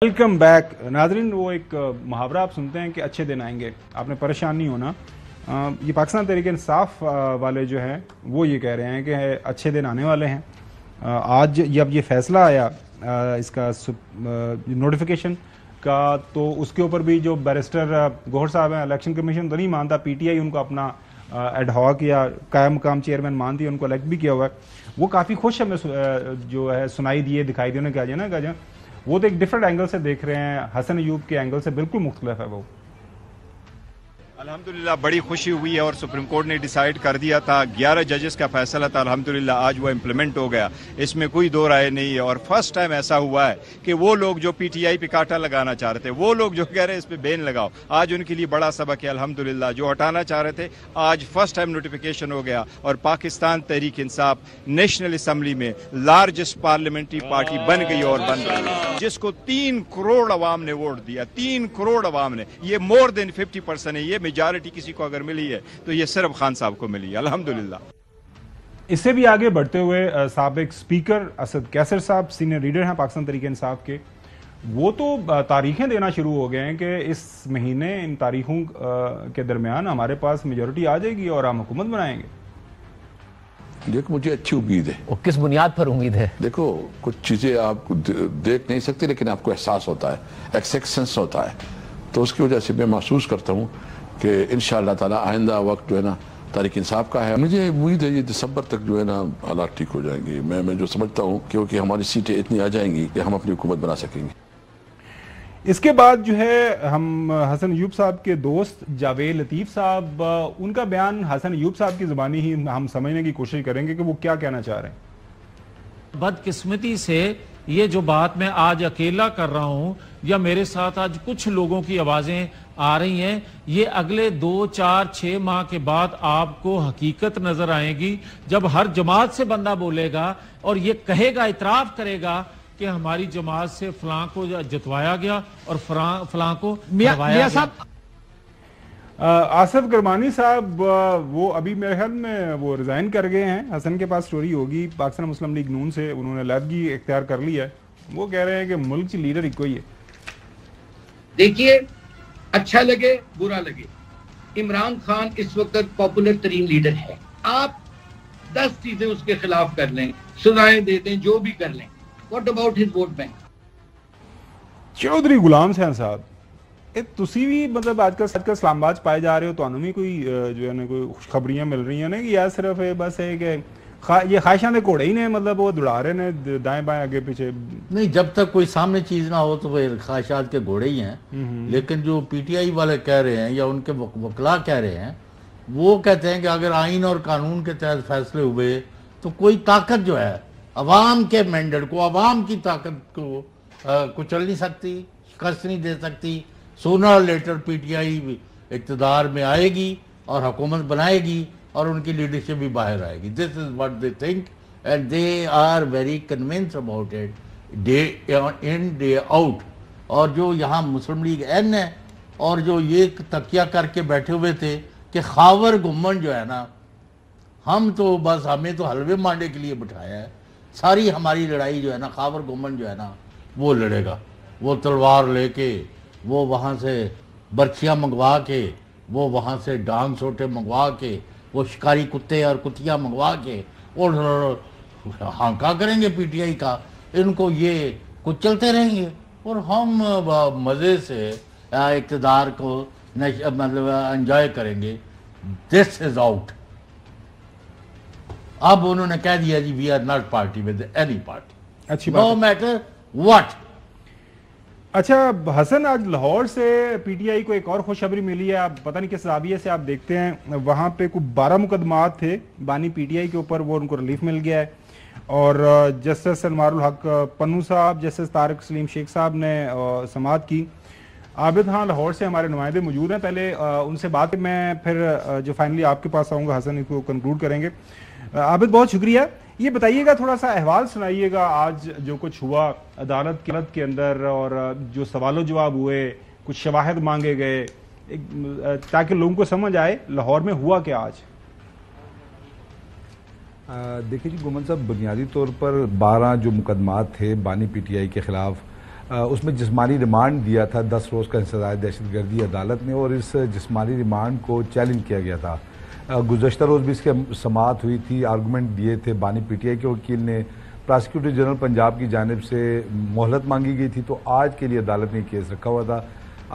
Welcome back नाजरीन। वो एक मुहावरा आप सुनते हैं कि अच्छे दिन आएंगे, आपने परेशान नहीं होना। ये पाकिस्तान तहरीक इंसाफ वाले जो हैं वो ये कह रहे हैं कि अच्छे दिन आने वाले हैं। आज जब ये फैसला आया इसका नोटिफिकेशन का, तो उसके ऊपर भी जो बैरिस्टर गौहर साहब हैं, इलेक्शन कमीशन तो नहीं मानता, पीटीआई उनको अपना एडहॉक या कायम मकाम चेयरमैन मानती है, उनको इलेक्ट भी किया हुआ है। वो काफ़ी खुश हमें जो है सुनाई दिए, दिखाई दिए, उन्हें कहा जाए ना, कहा जाए वो तो एक डिफरेंट एंगल से देख रहे हैं, हसन अयूब के एंगल से बिल्कुल मुख्तलिफ है वो। अल्हम्दुलिल्लाह बड़ी खुशी हुई है और सुप्रीम कोर्ट ने डिसाइड कर दिया था, 11 जजेस का फैसला था, अल्हम्दुलिल्लाह आज वो इम्प्लीमेंट हो गया, इसमें कोई दो राय नहीं है। और फर्स्ट टाइम ऐसा हुआ है कि वो लोग जो पीटीआई पे कांटा लगाना चाह रहे थे, वो लोग जो कह रहे हैं इस पे बैन लगाओ, आज उनके लिए बड़ा सबक है अल्हम्दुलिल्लाह। जो हटाना चाह रहे थे, आज फर्स्ट टाइम नोटिफिकेशन हो गया और पाकिस्तान तहरीक इंसाफ नेशनल असम्बली में लार्जेस्ट पार्लियामेंट्री पार्टी बन गई और बन रही है, जिसको 3 करोड़ अवाम ने वोट दिया। 3 करोड़ अवाम ने, ये मोर देन 50% है। ये मेजॉरिटी किसी को अगर मिली है तो ये सिर्फ खान साहब को मिली है अल्हम्दुलिल्लाह। इससे भी आगे बढ़ते हुए साबिक स्पीकर असद कैसर साहब, सीनियर लीडर हैं पाकिस्तान तहरीक इंसाफ के, वो तो तारीखें देना शुरू हो गए हैं कि इस महीने इन तारीखों के दरमियान हमारे पास मेजॉरिटी आ जाएगी और हम हुकूमत बनाएंगे। देखो, मुझे अच्छी उम्मीद है। और किस बुनियाद पर उम्मीद है? देखो, कुछ चीजें आप देख नहीं सकते, लेकिन आपको एहसास होता है, एक्सेप्टेंस होता है, तो उसकी वजह से मैं महसूस करता हूँ कि इंशाअल्लाह ताला आइंदा वक्त जो है ना तारीख इंसाफ का है। मुझे उम्मीद है ये दिसंबर तक जो है ना हालात ठीक हो जाएंगे। मैं जो समझता हूँ, क्योंकि हमारी सीटें इतनी आ जाएंगी कि हम अपनी हुकूमत बना सकेंगे। इसके बाद जो है हम हसन अयूब साहब के दोस्त जावेद लतीफ़ साहब, उनका बयान हसन अयूब साहब की ज़ुबानी ही हम समझने की कोशिश करेंगे कि वो क्या कहना चाह रहे हैं। बदकिस्मती से ये जो बात मैं आज अकेला कर रहा हूं या मेरे साथ आज कुछ लोगों की आवाजें आ रही हैं, ये अगले 2, 4, 6 माह के बाद आपको हकीकत नजर आएगी, जब हर जमात से बंदा बोलेगा और ये कहेगा, इतराफ करेगा कि हमारी जमात से फलां को जितवाया गया और फलां को हरवाया गया। आसिफ गरमानी साहब, वो अभी मेरे ख्याल में वो रिजाइन कर गए हैं। हसन के पास स्टोरी होगी, पाकिस्तान मुस्लिम लीग नून से उन्होंने अलहदगी इख्तियार कर ली है। वो कह रहे हैं कि मुल्क की लीडर इको ही है। देखिए, अच्छा लगे बुरा लगे, इमरान खान इस वक्त पॉपुलर तरीन लीडर है। आप 10 चीजें उसके खिलाफ कर लें, सजाएं दे दें, जो भी कर लें, what about his vote bank? Chaudhry Ghulam Hussain sahab, तुसी भी मतलब आजकल इस्लामाबाद पाए जा रहे हो, तो भी कोई जो है ना कोई खुशखबरियां मिल रही हैं ना कि यार सिर्फ बस है कि ये ख्वाहिशां दे घोड़े ही ने, मतलब वो दौड़ा रहे ने दाएं बाएं आगे पीछे। नहीं, जब तक कोई सामने चीज ना हो तो वो ख्वाहिशात के घोड़े ही हैं। लेकिन जो पीटीआई वाले कह रहे हैं या उनके वकला कह रहे हैं, वो कहते हैं कि अगर आइन और कानून के तहत फैसले हुए तो कोई ताकत जो है अवाम के मैंडेट को, अवाम की ताकत को कुचल नहीं सकती, शिकस्त नहीं दे सकती। सूनर और लेटर पीटीआई इक़्तिदार में आएगी और हुकूमत बनाएगी और उनकी लीडरशिप भी बाहर आएगी। This is what they think and they are very convinced about it, day in day out. और जो यहाँ मुस्लिम लीग एन है और जो ये तकिया करके बैठे हुए थे कि खावर गुम्मन जो है ना, हम तो बस हमें तो हलवे मांडे के लिए बिठाया है, सारी हमारी लड़ाई जो है ना खावर गुम्मन जो है ना वो लड़ेगा। वो तलवार लेके, वो वहाँ से बर्छियाँ मंगवा के, वो वहाँ से डांग सोटे मंगवा के, वो शिकारी कुत्ते और कुतियाँ मंगवा के और हांका करेंगे पीटीआई का। इनको ये कुछ चलते रहेंगे और हम मज़े से इक़्तिदार को मतलब एंजॉय करेंगे। This is out. अब उन्होंने कह दिया जी, we are not party with any party, अच्छी बात, नो मैटर व्हाट। अच्छा हसन, आज लाहौर से पीटीआई को एक और खुशखबरी मिली है। आप पता नहीं किस जाविये से आप देखते हैं, वहाँ पे कुछ 12 मुकदमात थे बानी पीटीआई के ऊपर, वो उनको रिलीफ मिल गया है। और जस्टिस अनवारुल हक पन्नू साहब, जस्टिस तारिक सलीम शेख साहब ने समाअत की। आबिद, हाँ, लाहौर से हमारे नुमाइंदे मौजूद हैं, पहले उनसे बात मैं फिर जो फाइनली आपके पास आऊँगा हसन, इसको कंक्लूड करेंगे। आबिद, बहुत शुक्रिया। ये बताइएगा, थोड़ा सा अहवाल सुनाइएगा आज जो कुछ हुआ अदालत के अंदर, और जो सवालों जवाब हुए, कुछ शवाहिद मांगे गए, ताकि लोगों को समझ आए लाहौर में हुआ क्या आज। देखिए जी गुमन साहब, बुनियादी तौर पर 12 जो मुकदमात थे बानी पीटीआई के खिलाफ, उसमें जिस्मानी रिमांड दिया था, 10 रोज़ का इंसदाद दहशतगर्दी अदालत ने, और इस जिस्मानी रिमांड को चैलेंज किया गया था। गुज़श्ता रोज़ भी इसके समाअत हुई थी, आर्गूमेंट दिए थे, बानी पीटीआई के वकील ने, प्रोसिक्यूटर जनरल पंजाब की जानिब से मोहलत मांगी गई थी, तो आज के लिए अदालत ने केस रखा हुआ था।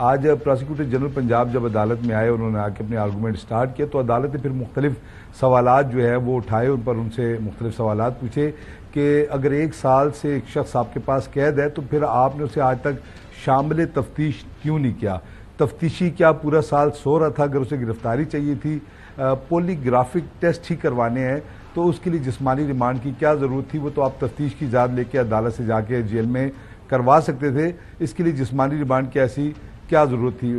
आज प्रोसिक्यूटर जनरल पंजाब जब अदालत में आए, उन्होंने आके अपने आर्गूमेंट स्टार्ट किया, तो अदालत ने फिर मुख्तलिफ सवालात जो है वो उठाए, उन पर उनसे मुख्तलिफ सवालात पूछे कि अगर 1 साल से एक शख्स आपके पास कैद है तो फिर आपने उसे आज तक शामिल तफ्तीश क्यों नहीं किया? तफ्तीशी क्या पूरा साल सो रहा था? अगर उसे गिरफ्तारी चाहिए थी, पॉलीग्राफिक टेस्ट ही करवाने हैं, तो उसके लिए जिस्मानी रिमांड की क्या ज़रूरत थी? वो तो आप तफ्तीश की इजाज़त लेके अदालत से जाके जेल में करवा सकते थे, इसके लिए जिस्मानी रिमांड की ऐसी क्या ज़रूरत थी?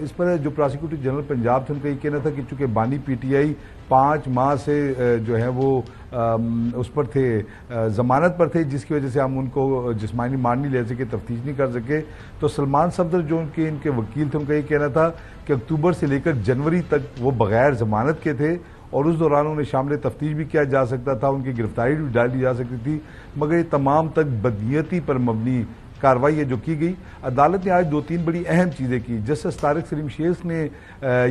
इस पर जो प्रोसिक्यूटर जनरल पंजाब थे उनका ये कहना था कि चूँकि बानी पीटीआई 5 माह से जो है वो उस पर थे, ज़मानत पर थे, जिसकी वजह से हम उनको जिस्मानी रिमांड नहीं ले सके, तफ्तीश नहीं कर सके। तो सलमान सफदर जो इनके वकील थे, उनका ये कहना था कि अक्टूबर से लेकर जनवरी तक वो बग़ैर ज़मानत के थे और उस दौरान उन्हें शामिल तफ्तीश भी किया जा सकता था, उनकी गिरफ्तारी भी डाली जा सकती थी, मगर ये तमाम तक बदनीयती पर मबनी कार्रवाई है जो की गई। अदालत ने आज 2-3 बड़ी अहम चीज़ें की। जस्टिस तारिक सलीम शेख ने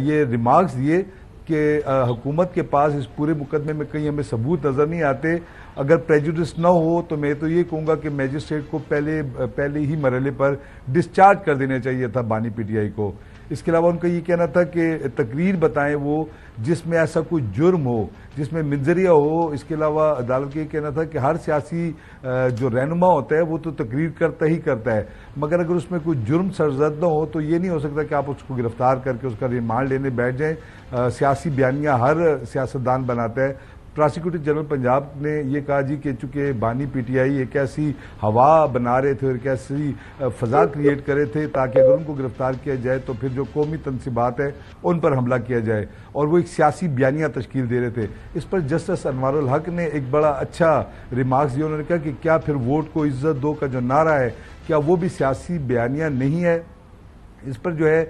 ये रिमार्क्स दिए कि हुकूमत के पास इस पूरे मुकदमे में कहीं हमें सबूत नज़र नहीं आते, अगर प्रेजुडिस न हो तो मैं तो ये कहूँगा कि मैजिस्ट्रेट को पहले ही मरहले पर डिस्चार्ज कर देना चाहिए था बानी पीटीआई को। इसके अलावा उनका ये कहना था कि तकरीर बताएं वो जिसमें ऐसा कोई जुर्म हो, जिसमें मिंजरिया हो। इसके अलावा अदालत का ये कहना था कि हर सियासी जो रहनुमा होता है वो तो तकरीर करता ही करता है, मगर अगर उसमें कोई जुर्म सरजद न हो तो ये नहीं हो सकता कि आप उसको गिरफ्तार करके उसका रिमांड लेने बैठ जाएं। सियासी बयानियाँ हर सियासतदान बनाता है। प्रोसिक्यूटर जनरल पंजाब ने ये कहा जी कि चूँकि बानी पीटीआई एक ऐसी हवा बना रहे थे और एक ऐसी फ़ज़ा क्रिएट करे थे ताकि अगर उनको गिरफ्तार किया जाए तो फिर जो कौमी तनसीबात है उन पर हमला किया जाए, और वो एक सियासी बयानियाँ तश्कील दे रहे थे। इस पर जस्टिस अनवारुल हक ने एक बड़ा अच्छा रिमार्क्स दिया। उन्होंने कहा कि क्या फिर वोट को इज्जत दो का जो नारा है, क्या वो भी सियासी बयानियाँ नहीं है? इस पर जो है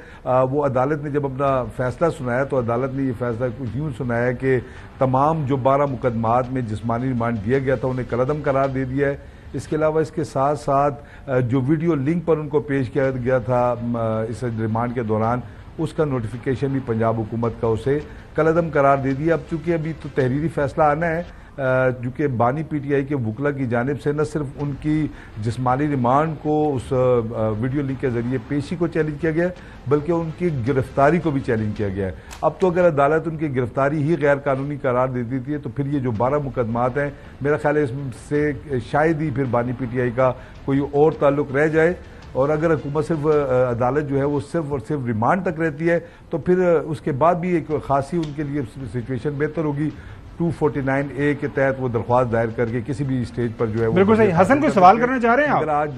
वो अदालत ने जब अपना फैसला सुनाया तो अदालत ने ये फैसला कुछ यूँ सुनाया कि तमाम जो 12 मुकदमात में जिस्मानी रिमांड दिया गया था उन्हें कलअदम करार दे दिया है। इसके अलावा इसके साथ साथ जो वीडियो लिंक पर उनको पेश किया गया था इस रिमांड के दौरान, उसका नोटिफिकेशन भी पंजाब हुकूमत का उसे कलअदम करार दे दिया। अब चूँकि अभी तो तहरीरी फैसला आना है, चूँकि बानी पीटीआई के वकला की जानिब से न सिर्फ उनकी जिस्मानी रिमांड को उस वीडियो लिंक के ज़रिए पेशी को चैलेंज किया गया, बल्कि उनकी गिरफ्तारी को भी चैलेंज किया गया है। अब तो अगर अदालत उनकी गिरफ्तारी ही गैर कानूनी करार दे देती है तो फिर ये जो 12 मुकदमात हैं, मेरा ख्याल है इससे शायद ही फिर बानी पीटीआई का कोई और ताल्लुक़ रह जाए। और अगर हुकूमत सिर्फ अदालत जो है वो सिर्फ और सिर्फ रिमांड तक रहती है तो फिर उसके बाद भी एक खासी उनके लिए सिचुएशन बेहतर होगी। 249A के तहत वो दरख्वास्त दायर करके किसी भी स्टेज पर जो है। बिल्कुल सही। हसन कोई सवाल करना चाह रहे हैं आप? आज